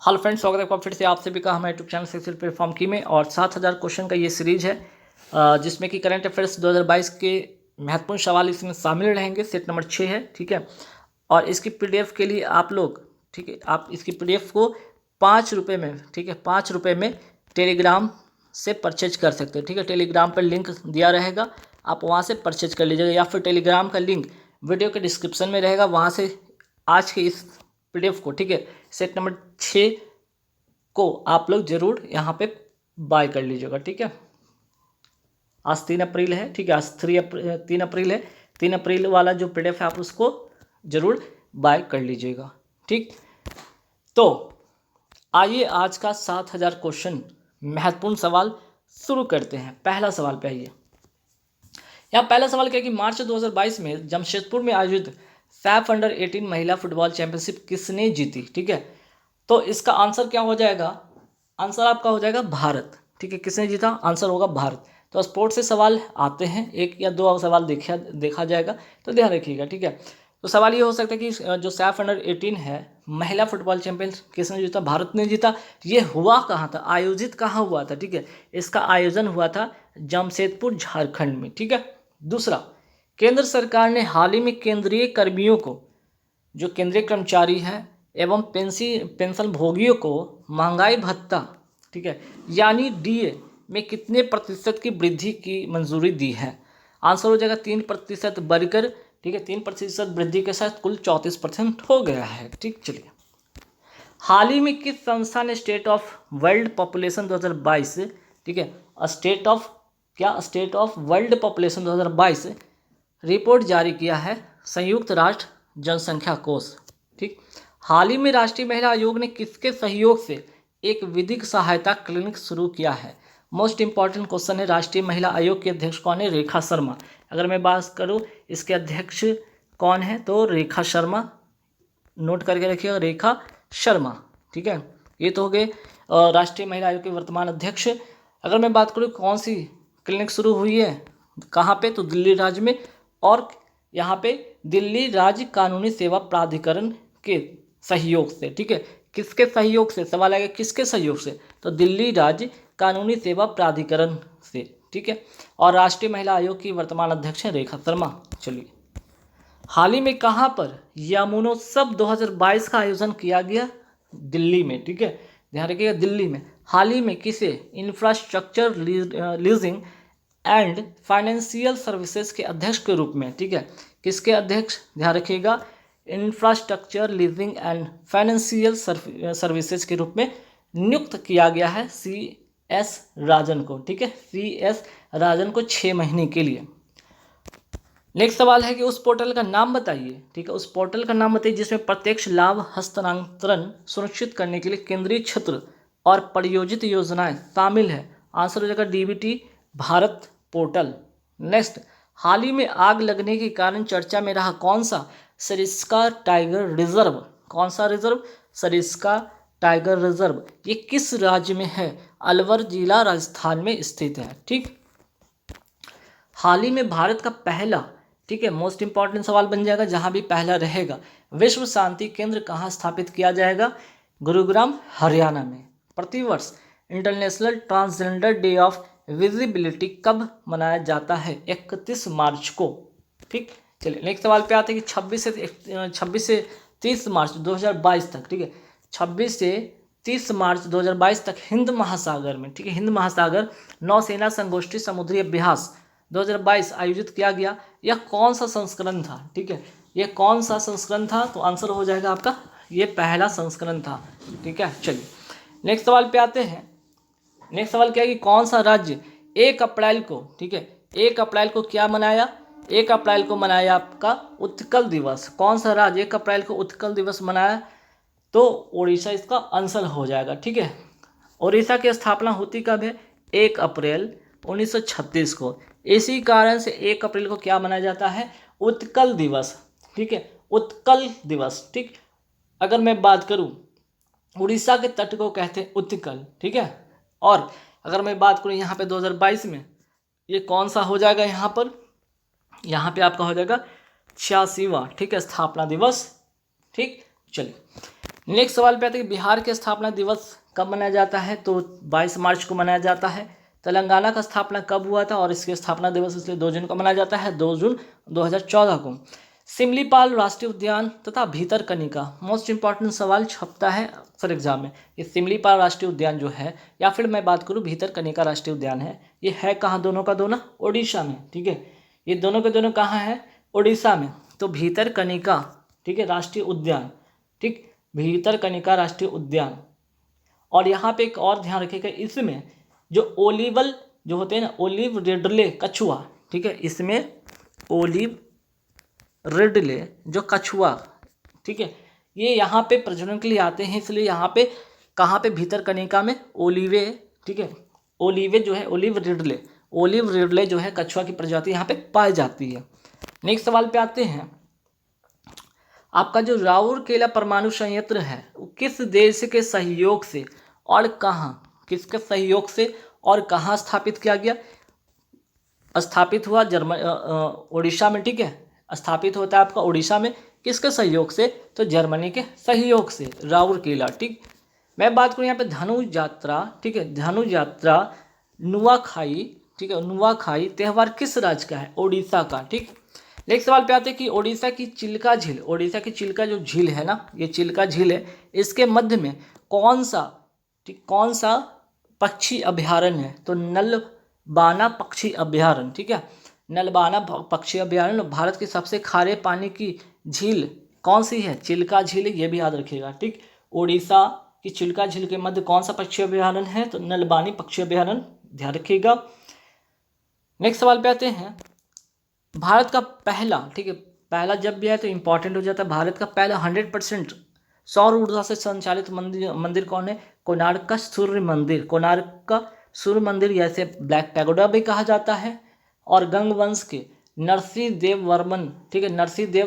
Hello friends, स्वागत है आपका फिर से आप सभी का हमारे यूट्यूब चैनल सक्सेसफुल प्लेटफॉर्म की में। और 7000 क्वेश्चन का ये सीरीज है जिसमें कि करंट अफेयर्स 2022 के महत्वपूर्ण सवाल इसमें शामिल रहेंगे। सेट नंबर 6 है, ठीक है। और इसकी पीडीएफ के लिए आप लोग, ठीक है, आप इसकी पीडीएफ को 5 रुपये में, ठीक है, 5 रुपये में टेलीग्राम से परचेज कर सकते हैं, ठीक है। टेलीग्राम पर लिंक दिया रहेगा, आप वहाँ से परचेज कर लीजिएगा, या फिर टेलीग्राम का लिंक वीडियो के डिस्क्रिप्शन में रहेगा, वहाँ से आज के इस पीडीएफ को, ठीक है, सेट नंबर 6 को आप लोग जरूर यहाँ पे बाय कर लीजिएगा, ठीक है। आज 3 अप्रैल है, ठीक है, आज 3 अप्रैल है। 3 अप्रैल वाला जो पीडीएफ है आप उसको जरूर बाय कर लीजिएगा, ठीक। तो आइए आज का 7000 क्वेश्चन महत्वपूर्ण सवाल शुरू करते हैं। पहला सवाल पे आइए। यहाँ पहला सवाल क्या है कि मार्च 2022 में जमशेदपुर में आयोजित सैफ अंडर 18 महिला फुटबॉल चैंपियनशिप किसने जीती, ठीक है। तो इसका आंसर क्या हो जाएगा? आंसर आपका हो जाएगा भारत, ठीक है। किसने जीता? आंसर होगा भारत। तो स्पोर्ट्स से सवाल आते हैं, एक या दो सवाल देखा जाएगा, तो ध्यान रखिएगा, ठीक है। तो सवाल ये हो सकता है कि जो सैफ अंडर 18 है महिला फुटबॉल चैंपियन किसने जीता? भारत ने जीता। ये हुआ कहाँ था, आयोजित कहाँ हुआ था, ठीक है। इसका आयोजन हुआ था जमशेदपुर, झारखंड में, ठीक है। दूसरा, केंद्र सरकार ने हाल ही में केंद्रीय कर्मियों को, जो केंद्रीय कर्मचारी हैं एवं पेंशन भोगियों को महंगाई भत्ता, ठीक है, यानी डीए में कितने प्रतिशत की वृद्धि की मंजूरी दी है? आंसर हो जाएगा 3% बढ़कर, ठीक है, 3% वृद्धि के साथ कुल 34% हो गया है, ठीक। चलिए, हाल ही में किस संस्था ने स्टेट ऑफ वर्ल्ड पॉपुलेशन 2022, ठीक है, state of world population 2022 report जारी किया है? संयुक्त राष्ट्र जनसंख्या कोष, ठीक। हाल ही में राष्ट्रीय महिला आयोग ने किसके सहयोग से एक विधिक सहायता क्लिनिक शुरू किया है? मोस्ट इंपॉर्टेंट क्वेश्चन है। राष्ट्रीय महिला आयोग के अध्यक्ष कौन है? रेखा शर्मा। अगर मैं बात करूं इसके अध्यक्ष कौन है, तो रेखा शर्मा, नोट करके रखिएगा, रेखा शर्मा, ठीक है। ये तो हो गए राष्ट्रीय महिला आयोग के वर्तमान अध्यक्ष। अगर मैं बात करूँ कौन सी क्लिनिक शुरू हुई है, कहाँ पे, तो दिल्ली राज्य में। और यहाँ पे दिल्ली राज्य कानूनी सेवा प्राधिकरण के सहयोग से, ठीक है। किसके सहयोग से? सवाल आएगा किसके सहयोग से, तो दिल्ली राज्य कानूनी सेवा प्राधिकरण से, ठीक है। और राष्ट्रीय महिला आयोग की वर्तमान अध्यक्ष है रेखा शर्मा। चलिए, हाल ही में कहाँ पर यमुनोत्सव 2022 का आयोजन किया गया? दिल्ली में, ठीक है, ध्यान रखिएगा, दिल्ली में। हाल ही में किसे infrastructure leasing and financial services के अध्यक्ष के रूप में, ठीक है, किसके अध्यक्ष? ध्यान रखिएगा, infrastructure leasing and financial services के रूप में नियुक्त किया गया है CS राजन को, ठीक है, CS राजन को 6 महीने के लिए। नेक्स्ट सवाल है कि उस पोर्टल का नाम बताइए, ठीक है, उस पोर्टल का नाम बताइए जिसमें प्रत्यक्ष लाभ हस्तांतरण सुनिश्चित करने के लिए केंद्रीय क्षेत्र और परियोजित योजनाएं शामिल है। आंसर हो जाएगा DBT भारत पोर्टल। नेक्स्ट, हाल ही में आग लगने के कारण चर्चा में रहा कौन सा सरिस्का टाइगर रिजर्व? कौन सा रिजर्व? Sariska tiger reserve. ये किस राज्य में है? अलवर जिला राजस्थान में स्थित है, ठीक। हाल ही में भारत का पहला, ठीक है, मोस्ट इंपॉर्टेंट सवाल बन जाएगा, जहां भी पहला रहेगा, विश्व शांति केंद्र कहां स्थापित किया जाएगा? गुरुग्राम, हरियाणा में। प्रतिवर्ष international transgender day of visibility कब मनाया जाता है? 31 मार्च को, ठीक। चलिए, नेक्स्ट सवाल पे आते हैं कि 26 से 30 मार्च 2022 तक, ठीक है, 26 से 30 मार्च 2022 तक हिंद महासागर में, ठीक है, हिंद महासागर नौसेना संगोष्ठी समुद्री अभ्यास 2022 आयोजित किया गया। यह कौन सा संस्करण था, ठीक है, यह कौन सा संस्करण था? तो आंसर हो जाएगा आपका ये पहला संस्करण था, ठीक है। चलिए, नेक्स्ट सवाल पे आते हैं। नेक्स्ट सवाल क्या है कि कौन सा राज्य 1 अप्रैल को, ठीक है, 1 अप्रैल को क्या मनाया? 1 अप्रैल को मनाया आपका उत्कल दिवस। कौन सा राज्य 1 अप्रैल को उत्कल दिवस मनाया? तो उड़ीसा इसका आंसर हो जाएगा, ठीक है। उड़ीसा की स्थापना होती कब है? 1 अप्रैल 1936 को। इसी कारण से 1 अप्रैल को क्या मनाया जाता है? उत्कल दिवस, ठीक है, उत्कल दिवस, ठीक। अगर मैं बात करूं उड़ीसा के तट को कहते हैं उत्कल, ठीक है। और अगर मैं बात करूं यहाँ पे 2022 में ये कौन सा हो जाएगा? यहाँ पे आपका हो जाएगा 86वां, ठीक है, स्थापना दिवस, ठीक। चलिए, नेक्स्ट सवाल पे आते हैं कि बिहार के स्थापना दिवस कब मनाया जाता है, तो 22 मार्च को मनाया जाता है। तेलंगाना का स्थापना कब हुआ था और इसके स्थापना दिवस इसलिए 2 जून को मनाया जाता है, 2 जून 2014 को। सिमलीपाल राष्ट्रीय उद्यान तथा भीतरकनिका, मोस्ट इंपॉर्टेंट सवाल छपता है अक्सर एग्जाम में। ये सिमलीपाल राष्ट्रीय उद्यान जो है, या फिर मैं बात करूँ भीतरकनिका राष्ट्रीय उद्यान है, ये है कहाँ, दोनों का दोनों ओडिशा में, ठीक है। ये दोनों के दोनों कहाँ है, ओडिशा में। तो भीतरकनिका, ठीक है, राष्ट्रीय उद्यान, ठीक, भीतरकनिका राष्ट्रीय उद्यान। और यहाँ पे एक और ध्यान रखिएगा, इसमें जो ओलिवल जो होते हैं ना, ओलिव रिडले कछुआ, ठीक है, इसमें ओलिव रिडले जो कछुआ, ठीक है, ये यहाँ पे प्रजनन के लिए आते हैं, इसलिए यहाँ पे कहाँ पे, भीतरकनिका में ओलिवे, ठीक है, ओलिवे जो है ओलिव रिडले जो है कछुआ की प्रजाति यहाँ पे पाई जाती है। नेक्स्ट सवाल पे आते हैं, आपका जो राउरकेला परमाणु संयंत्र है वो किस देश के सहयोग से और कहाँ, किसके सहयोग से और कहाँ स्थापित किया गया, स्थापित हुआ उड़ीसा में, ठीक है, स्थापित होता है आपका उड़ीसा में, किसके सहयोग से, तो जर्मनी के सहयोग से राउरकेला, ठीक। मैं बात करूँ यहाँ पे धनु यात्रा, ठीक है, धनु यात्रा नुआखाई, ठीक है, नुआखाई त्यौहार किस राज्य का है, ओडिशा का, ठीक। नेक्स्ट सवाल पे आते हैं कि ओडिशा की चिल्का झील, ओडिशा की चिल्का जो झील है ना, ये चिल्का झील है, इसके मध्य में कौन सा, ठीक, कौन सा पक्षी अभयारण्य है, तो नलबाना पक्षी अभयारण्य, ठीक है, नलबाना पक्षी अभयारण्य। भारत की सबसे खारे पानी की झील कौन सी है, चिल्का झील, ये भी याद रखिएगा, ठीक। ओडिशा की चिल्का झील के मध्य कौन सा पक्षी अभयारण्य है, तो नलबानी पक्षी अभयारण्य, ध्यान रखिएगा। नेक्स्ट सवाल पे आते हैं, भारत का पहला, ठीक है, पहला जब भी है तो इंपॉर्टेंट हो जाता है, भारत का पहला 100% सौर ऊर्जा से संचालित मंदिर कौन है, कोणार्क का सूर्य मंदिर, कोणार्क का सूर्य मंदिर, या इसे ब्लैक पैगोडा भी कहा जाता है। और गंग वंश के नरसिंह देव वर्मन, ठीक है, नरसिंह देव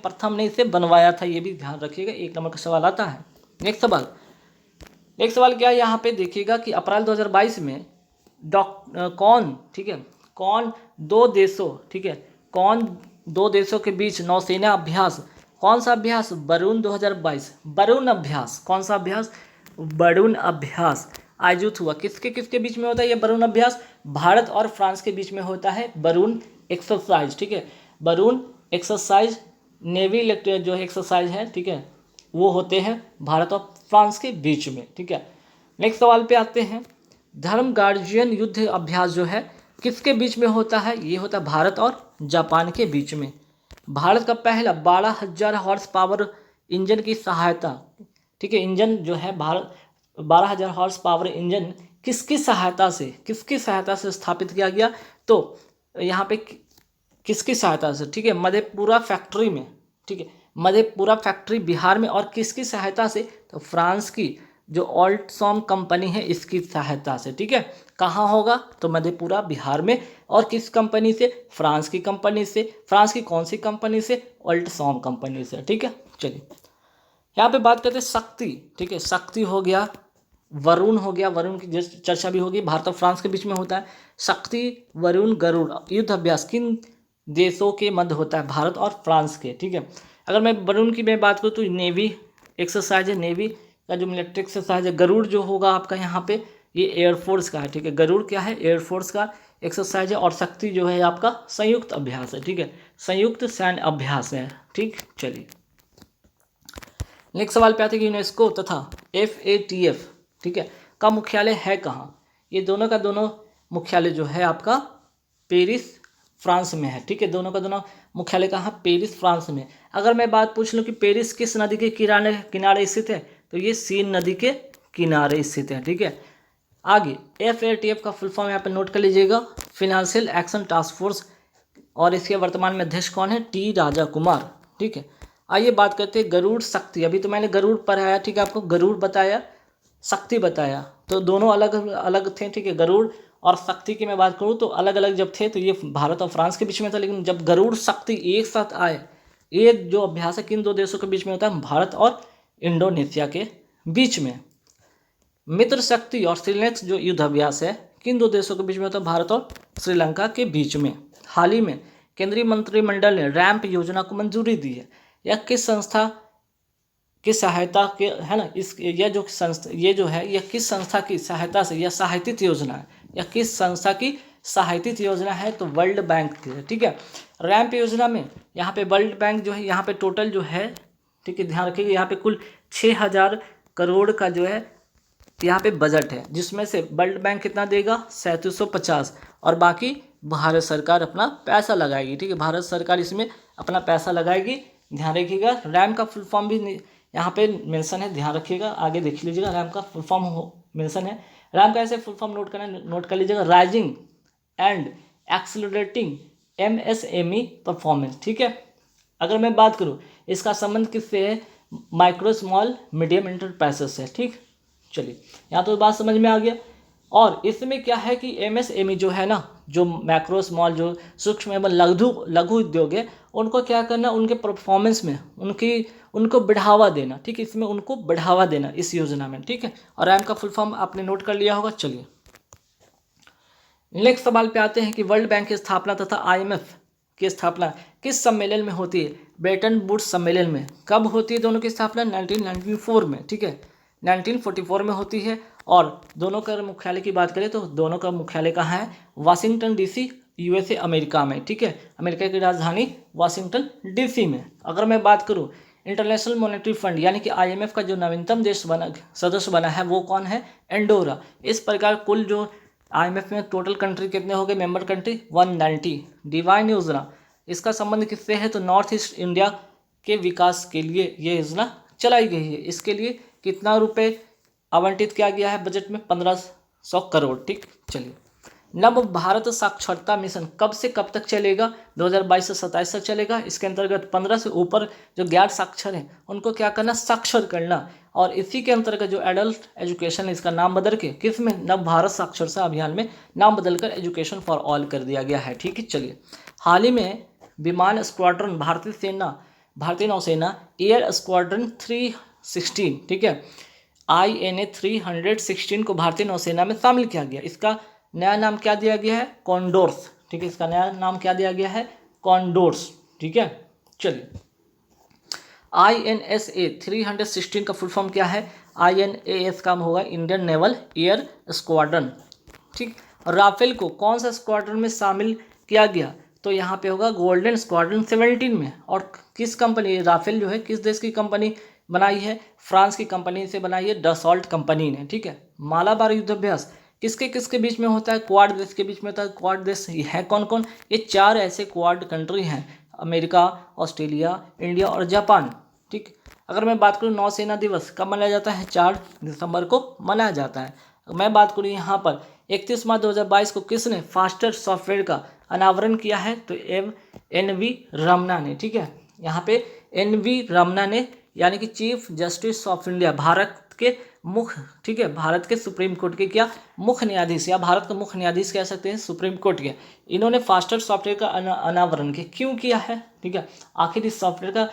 प्रथम ने इसे बनवाया था, ये भी ध्यान रखिएगा, 1 नंबर का सवाल आता है। नेक्स्ट सवाल क्या है, यहाँ पे देखिएगा कि अप्रैल 2022 में कौन, ठीक है, कौन दो देशों, ठीक है, कौन दो देशों के बीच नौसेना अभ्यास, कौन सा अभ्यास, वरुण 2022, वरुण अभ्यास, कौन सा अभ्यास, वरुण अभ्यास आयोजित हुआ, किसके किसके बीच में होता है ये वरुण अभ्यास, भारत और फ्रांस के बीच में होता है वरुण एक्सरसाइज, ठीक है, वरुण एक्सरसाइज नेवी जो एक्सरसाइज है, ठीक है, वो होते हैं भारत और फ्रांस के बीच में, ठीक है। नेक्स्ट सवाल पे आते हैं, धर्म गार्जियन युद्ध अभ्यास जो है किसके बीच में होता है, ये होता है भारत और जापान के बीच में। भारत का पहला 12,000 हॉर्स पावर इंजन की सहायता, ठीक है, इंजन जो है भारत 12,000 हॉर्स पावर इंजन किसकी सहायता से स्थापित किया गया, तो यहाँ पे किसकी सहायता से, ठीक है, मधेपुरा फैक्ट्री में, ठीक है, मधेपुरा फैक्ट्री बिहार में, और किसकी सहायता से, तो फ्रांस की जो ऑल्टसॉम कंपनी है इसकी सहायता से, ठीक है। कहाँ होगा, तो मधेपुरा बिहार में, और किस कंपनी से, फ्रांस की कंपनी से, फ्रांस की कौन सी कंपनी से, ऑल्टसॉम कंपनी से, ठीक है। चलिए यहाँ पे बात करते हैं शक्ति, ठीक है, शक्ति हो गया, वरुण हो गया, वरुण की चर्चा भी होगी, भारत और फ्रांस के बीच में होता है। शक्ति, वरुण, गरुड़ युद्ध अभ्यास किन देशों के मध्य होता है, भारत और फ्रांस के, ठीक है। अगर मैं वरुण की मैं बात करूँ तो नेवी एक्सरसाइज है, नेवी का जो मिलिट्री एक्सरसाइज है। गरुड़ जो होगा आपका यहाँ पे ये एयरफोर्स का है, ठीक है, गरुड़ क्या है, एयरफोर्स का एक्सरसाइज है। और शक्ति जो है आपका संयुक्त अभ्यास है, ठीक है, संयुक्त सैन्य अभ्यास है, ठीक। चलिए नेक्स्ट सवाल पे आते हैं कि यूनेस्को तथा FATF, ठीक है, का मुख्यालय है कहाँ, ये दोनों का दोनों मुख्यालय जो है आपका पेरिस फ्रांस में है, ठीक है, दोनों का दोनों मुख्यालय कहाँ, पेरिस फ्रांस में। अगर मैं बात पूछ लूँ कि पेरिस किस नदी के किनारे स्थित है, तो ये सीन नदी के किनारे स्थित है, ठीक है। आगे FATF का फुल फॉर्म यहाँ पे नोट कर लीजिएगा, फिनेंशियल एक्शन टास्क फोर्स, और इसके वर्तमान में अध्यक्ष कौन है, T राजा कुमार, ठीक है। आइए बात करते हैं गरुड़ शक्ति, अभी तो मैंने गरुड़ पढ़ाया, ठीक है, आपको गरुड़ बताया, शक्ति बताया, तो दोनों अलग अलग थे, ठीक है। गरुड़ और शक्ति की मैं बात करूँ तो अलग अलग जब थे तो ये भारत और फ्रांस के बीच में था, लेकिन जब गरुड़ शक्ति एक साथ आए, ये जो अभ्यास है किन दो देशों के बीच में होता है, भारत और इंडोनेशिया के बीच में। मित्र शक्ति और श्रीलंका जो युद्ध अभ्यास है किन दो देशों के बीच में होता है, भारत और श्रीलंका के बीच में। हाल ही में केंद्रीय मंत्रिमंडल ने रैंप योजना को मंजूरी दी है, यह किस संस्था की सहायता के, है ना, इस ये जो है यह किस संस्था की सहायता से यह सहायतित योजना है, यह किस संस्था की सहायतित योजना है, तो वर्ल्ड बैंक की है, ठीक है। रैंप योजना में यहाँ पे वर्ल्ड बैंक जो है यहाँ पे टोटल जो है, ठीक है, ध्यान रखिएगा, यहाँ पे कुल 6,000 करोड़ का जो है यहाँ पे बजट है, जिसमें से वर्ल्ड बैंक कितना देगा 3750, और बाकी भारत सरकार अपना पैसा लगाएगी, ठीक है, भारत सरकार इसमें अपना पैसा लगाएगी। ध्यान रखिएगा, रैम का फुल फॉर्म भी यहाँ पे मेंशन है, ध्यान रखिएगा, आगे देख लीजिएगा, रैम का फुल फॉर्म मेंशन है। रैम का ऐसे फुल फॉर्म नोट कर लीजिएगा, rising and accelerating MSME performance, ठीक है। अगर मैं बात करूँ इसका संबंध किससे है, माइक्रो स्मॉल मीडियम इंटरप्राइजेस से, ठीक। चलिए, यहाँ तो बात समझ में आ गया। और इसमें क्या है कि MSME जो है ना, जो मैक्रो स्मॉल, जो सूक्ष्म एवं लघु उद्योग है, उनको क्या करना, उनके परफॉर्मेंस में उनको बढ़ावा देना, ठीक है, इसमें उनको बढ़ावा देना इस योजना में, ठीक है। और रैम का फुल फॉर्म आपने नोट कर लिया होगा। चलिए नेक्स्ट सवाल पे आते हैं कि वर्ल्ड बैंक की स्थापना तथा IMF की स्थापना किस सम्मेलन में होती है, ब्रेटन वुड्स सम्मेलन में। कब होती है दोनों की स्थापना, 1994 में, ठीक है, 1944 में होती है। और दोनों का मुख्यालय की बात करें तो दोनों का मुख्यालय कहाँ है, वाशिंगटन DC USA अमेरिका में, ठीक है, अमेरिका की राजधानी वाशिंगटन DC में। अगर मैं बात करूँ इंटरनेशनल मॉनेटरी फंड यानी कि IMF का जो नवीनतम सदस्य बना है वो कौन है, एंडोरा। इस प्रकार कुल जो IMF में टोटल कंट्री कितने हो गए, मेंबर कंट्री 190। डिवाइन योजना, इसका संबंध किससे है, तो नॉर्थ ईस्ट इंडिया के विकास के लिए ये योजना चलाई गई है। इसके लिए कितना रुपए आवंटित किया गया है बजट में, 1500 करोड़, ठीक। चलिए, नव भारत साक्षरता मिशन कब से कब तक चलेगा, 2022 से 27 तक चलेगा। इसके अंतर्गत 15 से ऊपर जो गैर साक्षर हैं उनको क्या करना, साक्षर करना। और इसी के अंतर्गत जो एडल्ट एजुकेशन, इसका नाम बदल के किस में, नव भारत साक्षरता अभियान में नाम बदलकर एजुकेशन फॉर ऑल कर दिया गया है, ठीक है। चलिए, हाल ही में विमान स्क्वाड्रन भारतीय नौसेना एयर स्क्वाड्रन 316, ठीक है, INA 316 को भारतीय नौसेना में शामिल किया गया। इसका नया नाम क्या दिया गया है, कॉन्डोर्स, ठीक है, इसका नया नाम क्या दिया गया है, कॉन्डोर्स, ठीक है। चलिए, INSA 316 का फुल फॉर्म क्या है, INAS का होगा इंडियन नेवल एयर स्क्वाड्रन, ठीक। राफेल को कौन सा स्क्वाड्रन में शामिल किया गया, तो यहाँ पे होगा गोल्डन स्क्वाड्रन 17 में। और किस कंपनी, राफेल जो है किस देश की कंपनी बनाई है, फ्रांस की कंपनी से बनाई है, डसॉल्ट कंपनी ने, ठीक है। मालाबार युद्धाभ्यास किसके किसके बीच में होता है, क्वाड देश के बीच में होता है। क्वाड देश है कौन कौन, ये 4 ऐसे क्वाड कंट्री हैं, अमेरिका, ऑस्ट्रेलिया, इंडिया और जापान, ठीक। अगर मैं बात करूँ नौसेना दिवस कब मनाया जाता है, 4 दिसंबर को मनाया जाता है। मैं बात करूँ यहाँ पर 31 मार्च 2022 को किसने फास्टर सॉफ्टवेयर का अनावरण किया है, तो NV रमना ने, ठीक है। यहाँ पे NV रमना ने, यानी कि chief justice of India, Bharat के मुख्य, ठीक है, भारत के सुप्रीम कोर्ट के क्या मुख्य न्यायाधीश, या भारत का मुख्य न्यायाधीश कह सकते हैं सुप्रीम कोर्ट के, इन्होंने फास्टर सॉफ्टवेयर का अनावरण क्यों किया है, ठीक है। आखिर इस सॉफ्टवेयर का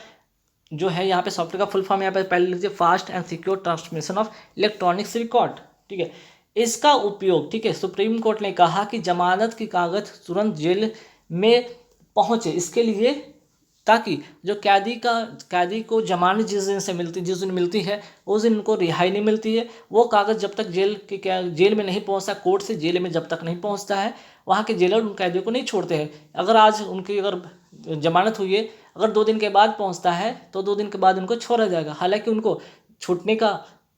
जो है यहाँ पे सॉफ्टवेयर का फुल फॉर्म यहाँ पे पहले लीजिए, fast and secure transmission of electronics record, ठीक है। इसका उपयोग, ठीक है, सुप्रीम कोर्ट ने कहा कि जमानत की कागज तुरंत जेल में पहुंचे, इसके लिए ताकि जो कैदी को जमानत जिस दिन मिलती है उस दिन उनको रिहाई नहीं मिलती है। वो कागज़ जब तक जेल में नहीं पहुंचता, कोर्ट से जेल में जब तक नहीं पहुंचता है, वहाँ के जेलर उन कैदियों को नहीं छोड़ते हैं। अगर आज उनकी जमानत हुई है, अगर 2 दिन के बाद पहुंचता है तो 2 दिन के बाद उनको छोड़ा जाएगा, हालांकि उनको छूटने का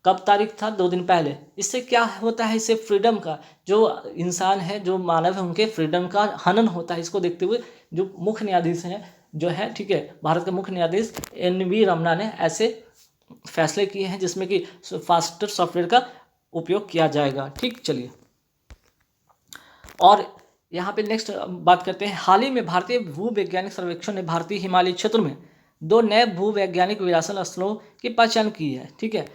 कब तारीख था, 2 दिन पहले। इससे क्या होता है, इससे फ्रीडम का, जो इंसान है, जो मानव है, उनके फ्रीडम का हनन होता है। इसको देखते हुए जो मुख्य न्यायाधीश हैं जो है, ठीक है, भारत के मुख्य न्यायाधीश NV रमना ने ऐसे फैसले किए हैं जिसमें कि फास्टर सॉफ्टवेयर का उपयोग किया जाएगा, ठीक। चलिए, और यहाँ पे नेक्स्ट बात करते हैं। हाल ही में भारतीय भूवैज्ञानिक सर्वेक्षण ने भारतीय हिमालय क्षेत्र में 2 नए भूवैज्ञानिक विरासत स्थलों की पहचान की है, ठीक है।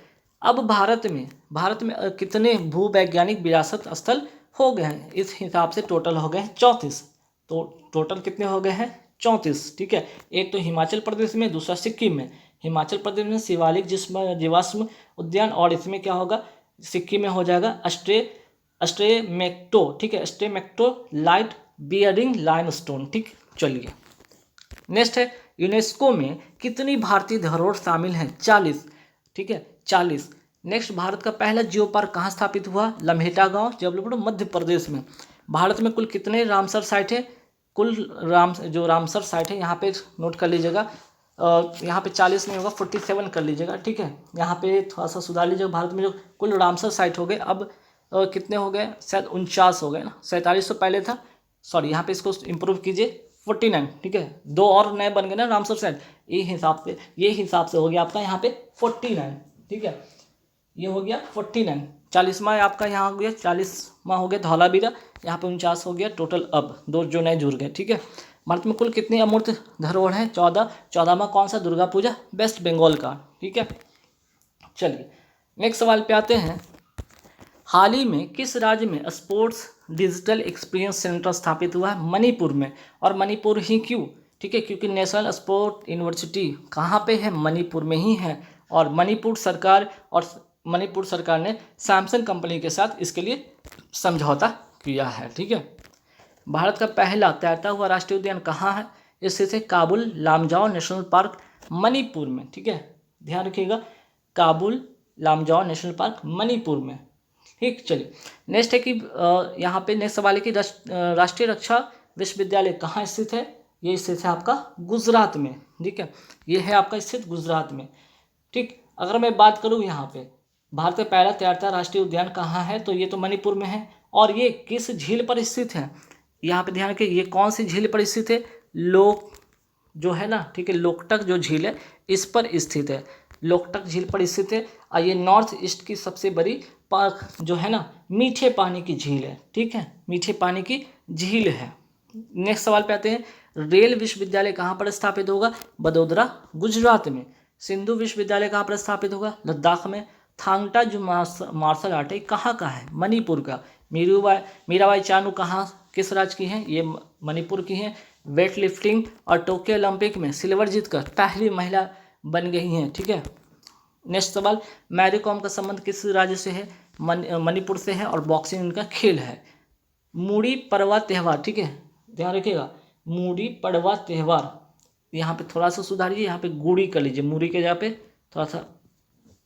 अब भारत में कितने भूवैज्ञानिक विरासत स्थल हो गए हैं, इस हिसाब से टोटल हो गए हैं 34। तो टोटल कितने हो गए हैं, 34, ठीक है। एक तो हिमाचल प्रदेश में, दूसरा सिक्किम में। हिमाचल प्रदेश में शिवालिक जीवाश्म उद्यान, और इसमें क्या होगा, सिक्किम में हो जाएगा स्ट्रेमेक्टो, ठीक है, स्ट्रेमेक्टो लाइट बियरिंग लाइमस्टोन, ठीक। चलिए, नेक्स्ट है यूनेस्को में कितनी भारतीय धरोहर शामिल हैं, 40। ठीक है 40। नेक्स्ट, भारत का पहला जियो पार्क कहाँ स्थापित हुआ? लम्हेटा गांव, जबलपुर, मध्य प्रदेश में। भारत में कुल कितने रामसर साइट है? कुल रामसर साइट है यहाँ पे नोट कर लीजिएगा, यहाँ पे 40 नहीं होगा 47 कर लीजिएगा, ठीक है। यहाँ पे थोड़ा सा सुधार लीजिएगा, भारत में जो कुल रामसर साइट हो गए अब कितने हो गए? शायद 49 हो गए ना, 47 तो पहले था, सॉरी यहाँ पे इसको इम्प्रूव कीजिए 49, ठीक है। 2 और नए बन गए ना रामसर साइट, ये हिसाब से हो गया आपका यहाँ पे 49, ठीक है। ये हो गया 49, 40वां आपका यहाँ हो गया, 40वां हो गया धौलावीरा, यहाँ पे 49 हो गया टोटल, अब 2 जो नए जुड़ गए, ठीक है। भारत में कुल कितनी अमूर्त धरोहर है? 14। 14वां कौन सा? दुर्गा पूजा, वेस्ट बंगाल का, ठीक है। चलिए नेक्स्ट सवाल पे आते हैं। हाल ही में किस राज्य में स्पोर्ट्स डिजिटल एक्सपीरियंस सेंटर स्थापित हुआ है? मणिपुर में। और मणिपुर ही क्यों? ठीक है, क्योंकि नेशनल स्पोर्ट यूनिवर्सिटी कहाँ पे है? मणिपुर में ही है। और मणिपुर सरकार ने सैमसंग कंपनी के साथ इसके लिए समझौता किया है, ठीक है। भारत का पहला तैरता हुआ राष्ट्रीय उद्यान कहाँ है? स्थित है काबुल लामजाओ नेशनल पार्क, मणिपुर में, ठीक है। ध्यान रखिएगा, काबुल लामजाओ नेशनल पार्क मणिपुर में, ठीक। चलिए नेक्स्ट है कि यहाँ पे नेक्स्ट सवाल है कि राष्ट्रीय रक्षा विश्वविद्यालय कहाँ स्थित है? ये स्थित है आपका गुजरात में, ठीक है। ये है आपका स्थित गुजरात में, ठीक। अगर मैं बात करूँ यहाँ पे भारत का पहला तैरता राष्ट्रीय उद्यान कहाँ है, तो ये तो मणिपुर में है। और ये किस झील पर स्थित है? यहाँ पे ध्यान रखिए, ये कौन सी झील पर स्थित है? जो है ना, ठीक है, लोकटक जो झील है इस पर स्थित है, लोकटक झील पर स्थित है। और ये नॉर्थ ईस्ट की सबसे बड़ी पार्क जो है ना मीठे पानी की झील है, ठीक है, मीठे पानी की झील है। नेक्स्ट सवाल पे आते हैं। रेल विश्वविद्यालय कहाँ पर स्थापित होगा? बड़ोदरा, गुजरात में। सिंधु विश्वविद्यालय कहाँ पर स्थापित होगा? लद्दाख में। थांगटा जो मार्शल आर्ट है कहाँ का है? मणिपुर का। मीराबाई चानू कहाँ, किस राज्य की हैं? ये मणिपुर की हैं। वेट लिफ्टिंग और टोक्यो ओलंपिक में सिल्वर जीतकर पहली महिला बन गई हैं, ठीक है। नेक्स्ट सवाल, मैरी कॉम का संबंध किस राज्य से है? मणिपुर से है और बॉक्सिंग इनका खेल है। मूड़ी पड़वा त्यौहार, ठीक है, ध्यान रखिएगा, मूड़ी पड़वा त्यौहार, यहाँ पे थोड़ा सा सुधारिए, यहाँ पे गुड़ी कर लीजिए, मूड़ी के जगह पे थोड़ा सा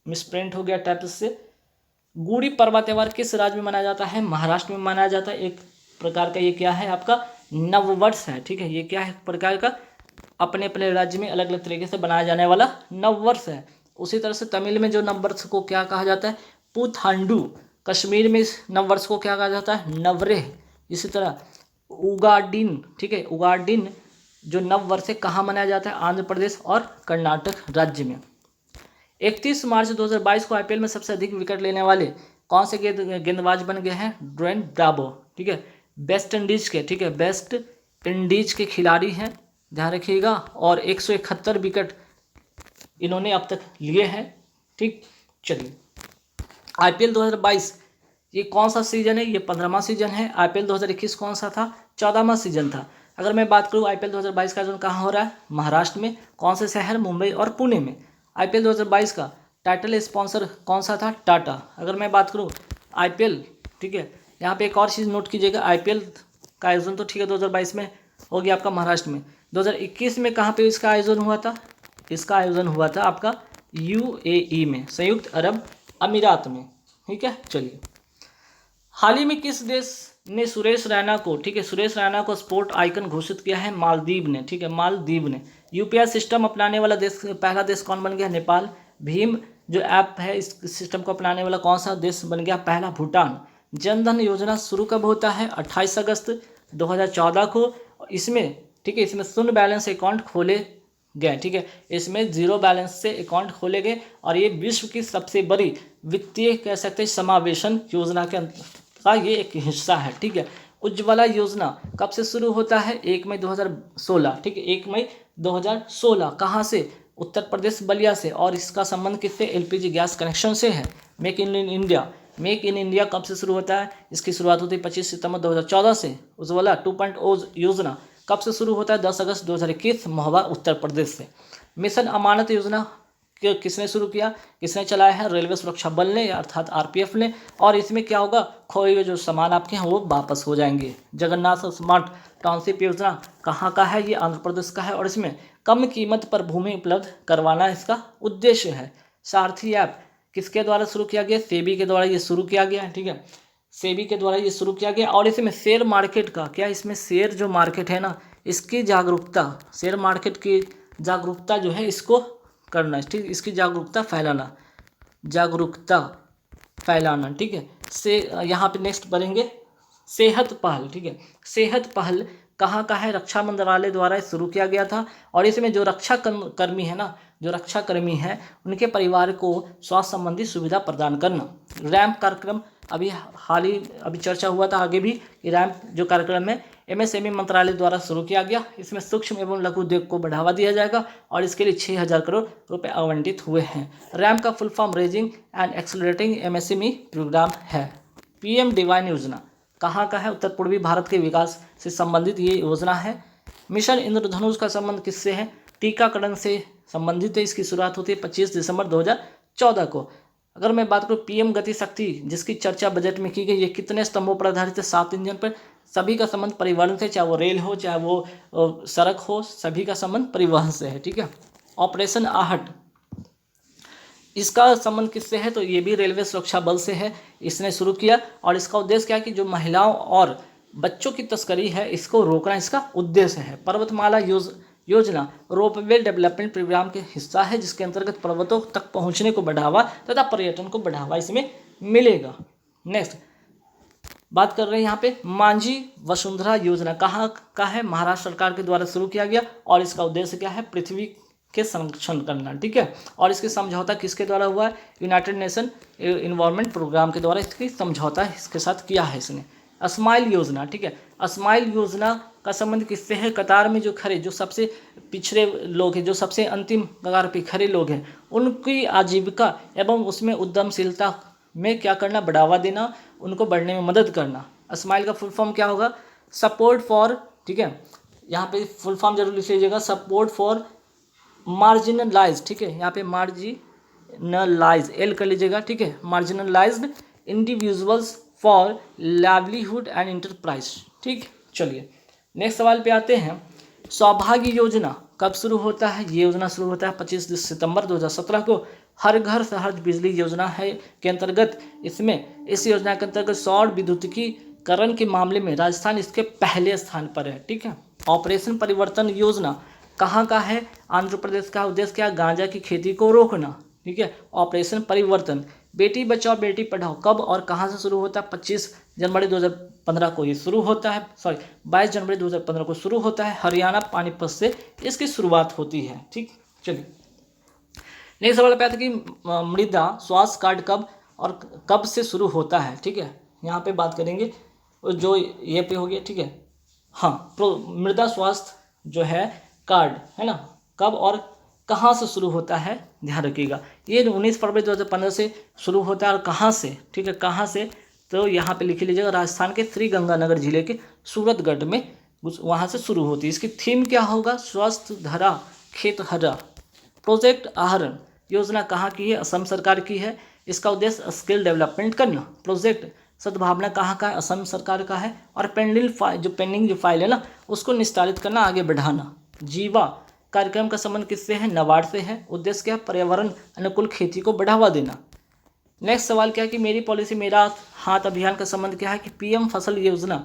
मिसप्रिंट हो गया टाइप से। गुड़ी पड़वा त्यौहार किस राज्य में मनाया जाता है? महाराष्ट्र में मनाया जाता है। एक प्रकार का ये क्या है आपका? नववर्ष है, ठीक है। ये क्या है? एक प्रकार का अपने अपने राज्य में अलग अलग तरीके से बनाया जाने वाला नववर्ष है। उसी तरह से तमिल में जो नववर्ष को क्या कहा जाता है? पुथांडु। कश्मीर में इस नववर्ष को क्या कहा जाता है? नवरेह। इसी तरह उगाडिन, ठीक है, उगाडिन जो नववर्ष है कहाँ मनाया जाता है? आंध्र प्रदेश और कर्नाटक राज्य में। 31 मार्च 2022 को आईपीएल में सबसे अधिक विकेट लेने वाले कौन से गेंदबाज बन गए हैं? ड्वेन ब्रावो, ठीक है, वेस्ट इंडीज के, ठीक है, वेस्ट इंडीज के खिलाड़ी हैं, ध्यान रखिएगा। और 171 विकेट इन्होंने अब तक लिए हैं, ठीक। चलिए आईपीएल 2022 ये कौन सा सीजन है? ये 15वां सीजन है। आईपीएल 2021 कौन सा था? 14वां सीजन था। अगर मैं बात करूँ आईपीएल 2022 का आयोजन कहाँ हो रहा है? महाराष्ट्र में। कौन से शहर? मुंबई और पुणे में। आईपीएल 2022 का टाइटल स्पॉन्सर कौन सा था? टाटा। अगर मैं बात करूँ आईपीएल, ठीक है, यहाँ पे एक और चीज़ नोट कीजिएगा, आईपीएल का आयोजन तो ठीक है 2022 में हो गया आपका महाराष्ट्र में। 2021 में कहाँ पे इसका आयोजन हुआ था? इसका आयोजन हुआ था आपका यूएई में, संयुक्त अरब अमीरात में, ठीक है। चलिए हाल ही में किस देश ने सुरेश रैना को, ठीक है, सुरेश रैना को स्पोर्ट आइकन घोषित किया है? मालदीव ने, ठीक है, मालदीव ने। यूपीआई सिस्टम अपनाने वाला देश, पहला देश कौन बन गया? नेपाल। भीम जो ऐप है इस सिस्टम को अपनाने वाला कौन सा देश बन गया? पहला भूटान। जनधन योजना शुरू कब होता है? 28 अगस्त 2014 को। इसमें, ठीक है, इसमें शून्य बैलेंस अकाउंट खोले गए, ठीक है, इसमें जीरो बैलेंस से अकाउंट खोले गए। और ये विश्व की सबसे बड़ी वित्तीय कह सकते हैं समावेशन योजना के का ये एक हिस्सा है, ठीक है। उज्ज्वला योजना कब से शुरू होता है? 1 मई 2016, ठीक है, 1 मई 2016। कहाँ से? उत्तर प्रदेश बलिया से। और इसका संबंध किससे? एलपीजी गैस कनेक्शन से है। Make in India, make in India कब से शुरू होता है? इसकी शुरुआत होती है 25 सितंबर 2014 से। उज्ज्वला 2.0 योजना कब से शुरू होता है? 10 अगस्त 2021, महोबा उत्तर प्रदेश से। मिशन अमानत योजना किसने शुरू किया, किसने चलाया है? रेलवे सुरक्षा बल ने, अर्थात आरपीएफ ने। और इसमें क्या होगा? खोए हुए जो सामान आपके हैं वो वापस हो जाएंगे। जगन्नाथ स्मार्ट टाउनशिप योजना कहाँ का है? ये आंध्र प्रदेश का है। और इसमें कम कीमत पर भूमि उपलब्ध करवाना इसका उद्देश्य है। सारथी ऐप किसके द्वारा शुरू किया गया? सेबी के द्वारा ये शुरू किया गया है, ठीक है, सेबी के द्वारा ये शुरू किया गया। और इसमें शेयर मार्केट का क्या, इसमें शेयर जो मार्केट है ना, इसकी जागरूकता, शेयर मार्केट की जागरूकता जो है इसको करना, ठीक, इसकी जागरूकता फैलाना, ठीक है। से यहाँ पे नेक्स्ट बढ़ेंगे सेहत पहल, ठीक है। सेहत पहल कहाँ का है? रक्षा मंत्रालय द्वारा शुरू किया गया था। और इसमें जो कर्मी है ना, जो रक्षा कर्मी है उनके परिवार को स्वास्थ्य संबंधी सुविधा प्रदान करना। रैम्प कार्यक्रम अभी चर्चा हुआ था आगे भी कि रैम्प जो कार्यक्रम है एमएसएमई मंत्रालय द्वारा शुरू किया गया। इसमें सूक्ष्म एवं लघु उद्योग को बढ़ावा दिया जाएगा और इसके लिए 6,000 करोड़ रुपए आवंटित हुए हैं। रैम्प का full form raising and accelerating MSME programme है। पीएम डिवाइन योजना कहाँ का है? उत्तर पूर्वी भारत के विकास से संबंधित ये योजना है। मिशन इंद्रधनुष का संबंध किससे है? टीकाकरण से संबंधित है। इसकी शुरुआत होती है 25 दिसंबर 2014 को। अगर मैं बात करूँ पीएम गति शक्ति जिसकी चर्चा बजट में की गई, ये कितने स्तंभों पर आधारित है? 7 इंजन पर। सभी का संबंध परिवहन से, चाहे वो रेल हो चाहे वो सड़क हो, सभी का संबंध परिवहन से है, ठीक है। ऑपरेशन आहट इसका संबंध किससे है? तो ये भी रेलवे सुरक्षा बल से है, इसने शुरू किया। और इसका उद्देश्य क्या है कि जो महिलाओं और बच्चों की तस्करी है इसको रोकना इसका उद्देश्य है। पर्वतमाला योजना रोपवे डेवलपमेंट प्रोग्राम के हिस्सा है जिसके अंतर्गत पर्वतों तक पहुंचने को बढ़ावा तथा पर्यटन को बढ़ावा इसमें मिलेगा। नेक्स्ट बात कर रहे हैं यहाँ पे मांझी वसुंधरा योजना कहाँ का है? महाराष्ट्र सरकार के द्वारा शुरू किया गया और इसका उद्देश्य क्या है? पृथ्वी के संरक्षण करना, ठीक है। और इसके समझौता किसके द्वारा हुआ है? यूनाइटेड नेशन इन्वायरमेंट प्रोग्राम के द्वारा इसकी समझौता इसके साथ किया है इसने। स्माइल योजना, ठीक है। स्माइल योजना का संबंध किससे है? कतार में जो खड़े, जो सबसे पिछड़े लोग हैं, जो सबसे अंतिम कतार पे खड़े लोग हैं, उनकी आजीविका एवं उसमें उद्यमशीलता में क्या करना? बढ़ावा देना, उनको बढ़ने में मदद करना। स्माइल का फुल फॉर्म क्या होगा? सपोर्ट फॉर, ठीक है, यहाँ पे फुल फॉर्म जरूर लिख लीजिएगा, सपोर्ट फॉर मार्जिनलाइज, ठीक है, यहाँ पे मार्जिनलाइज एल कर लीजिएगा, ठीक है, marginalised individuals for livelihood and enterprise, ठीक। चलिए नेक्स्ट सवाल पे आते हैं। सौभाग्य योजना कब शुरू होता है? ये योजना शुरू होता है 25 सितंबर 2017 को। हर घर सहज बिजली योजना है के अंतर्गत इस योजना के अंतर्गत सौर विद्युतीकरण के मामले में राजस्थान इसके पहले स्थान पर है, ठीक है। ऑपरेशन परिवर्तन योजना कहाँ का है? आंध्र प्रदेश का। उद्देश्य क्या? गांजा की खेती को रोकना, ठीक है। ऑपरेशन परिवर्तन बेटी बचाओ बेटी पढ़ाओ कब और कहाँ से शुरू होता है? 25 जनवरी 2015 को ये शुरू होता है, 22 जनवरी 2015 को शुरू होता है। हरियाणा पानीपत से इसकी शुरुआत होती है, ठीक। चलिए नेक्स्ट सवाल पे आता है कि मृदा स्वास्थ्य कार्ड कब से शुरू होता है, ठीक है। यहाँ पे बात करेंगे जो ये पे हो गया, ठीक है। हाँ, मृदा स्वास्थ्य जो है कार्ड है ना, कब और कहाँ से शुरू होता है ध्यान रखिएगा। ये 19 फरवरी 2015 से शुरू होता है। और कहाँ से, ठीक है, कहाँ से? तो यहाँ पे लिख लीजिएगा राजस्थान के श्री गंगानगर जिले के सूरतगढ़ में वहाँ से शुरू होती है। इसकी थीम क्या होगा? स्वस्थ धरा खेत हरा। प्रोजेक्ट आहरण योजना कहाँ की है? असम सरकार की है। इसका उद्देश्य स्किल डेवलपमेंट करना। प्रोजेक्ट सद्भावना कहाँ का है? असम सरकार का है। और पेंडिंग जो फाइल है ना उसको निस्तारित करना, आगे बढ़ाना। जीवा कार्यक्रम का संबंध किससे है? नाबार्ड से है। उद्देश्य क्या? पर्यावरण अनुकूल खेती को बढ़ावा देना। नेक्स्ट सवाल क्या है कि मेरी पॉलिसी मेरा हाथ अभियान का संबंध क्या है? कि पीएम फसल योजना,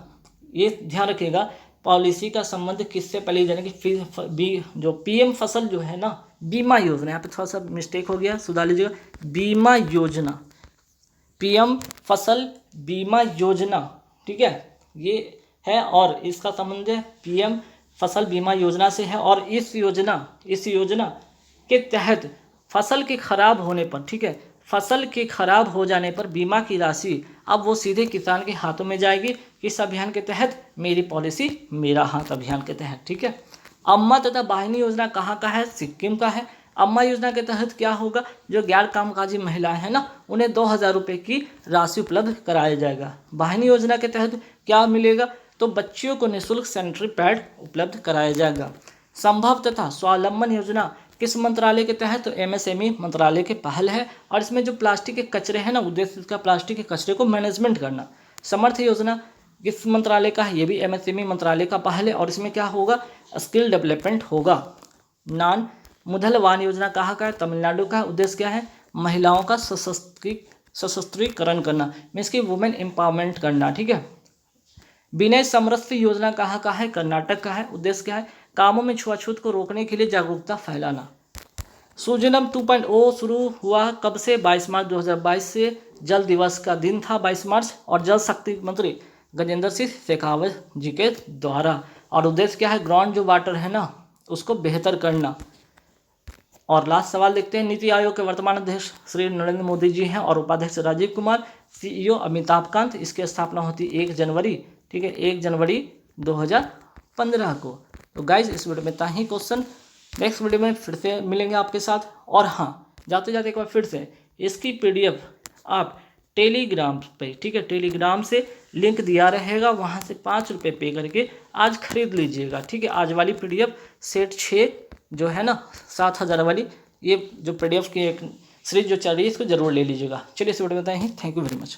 ये ध्यान रखिएगा पॉलिसी का संबंध किससे पहले जाने की जो पीएम फसल जो है ना बीमा योजना, यहाँ पे थोड़ा सा मिस्टेक हो गया, सुधार लीजिएगा। बीमा योजना, पीएम फसल बीमा योजना, ठीक है, ये है। और इसका संबंध है पीएम फसल बीमा योजना से है। और इस योजना के तहत फसल के खराब होने पर, ठीक है, फसल के खराब हो जाने पर बीमा की राशि अब वो सीधे किसान के हाथों में जाएगी। इस अभियान के तहत मेरी पॉलिसी मेरा हाथ अभियान के तहत, ठीक है। अम्मा तथा वाहिनी योजना कहाँ का है? सिक्किम का है। अम्मा योजना के तहत क्या होगा? जो गैर कामकाजी महिलाएं हैं ना उन्हें 2000 रुपये की राशि उपलब्ध कराया जाएगा। वाहिनी योजना के तहत क्या मिलेगा? तो बच्चियों को निःशुल्क सैनिटरी पैड उपलब्ध कराया जाएगा। संभव तथा स्वावलंबन योजना किस मंत्रालय के तहत? तो एमएसएमई मंत्रालय के पहल है। और इसमें जो प्लास्टिक के कचरे हैं ना, उद्देश्य इसका प्लास्टिक के कचरे को मैनेजमेंट करना। समर्थ योजना किस मंत्रालय का है? ये भी एमएसएमई मंत्रालय का पहल है। और इसमें क्या होगा? स्किल डेवलपमेंट होगा। मुधल वान योजना कहाँ का है? तमिलनाडु का। उद्देश्य क्या है? महिलाओं का सशस्त्रीकरण करना, मीन्स की वुमेन एम्पावरमेंट करना, ठीक है। विनय समरस योजना कहाँ का है? कर्नाटक का है। उद्देश्य क्या है? कामों में छुआछूत को रोकने के लिए जागरूकता फैलाना। सुजनम 2.0 शुरू हुआ कब से? 22 मार्च 2022 से। जल दिवस का दिन था 22 मार्च, और जल शक्ति मंत्री गजेंद्र सिंह शेखावत जी के द्वारा। और उद्देश्य क्या है? ग्राउंड जो वाटर है ना, उसको बेहतर करना। और लास्ट सवाल देखते हैं। नीति आयोग के वर्तमान अध्यक्ष श्री नरेंद्र मोदी जी हैं, और उपाध्यक्ष राजीव कुमार, सीईओ अमिताभ कांत। इसकी स्थापना होती 1 जनवरी, ठीक है, 1 जनवरी 2015 को। तो गाइज इस वीडियो में इतना ही क्वेश्चन। नेक्स्ट वीडियो में फिर से मिलेंगे आपके साथ। और हाँ, जाते जाते एक बार फिर से इसकी PDF आप टेलीग्राम पे, ठीक है, टेलीग्राम से लिंक दिया रहेगा, वहाँ से 5 रुपये पे करके आज खरीद लीजिएगा, ठीक है। आज वाली PDF सेट 6 जो है ना 7000 वाली, ये जो PDF की एक सीरीज जो चल रही है, इसको जरूर ले लीजिएगा। चलिए इस वीडियो में इतना ही। Thank you very much.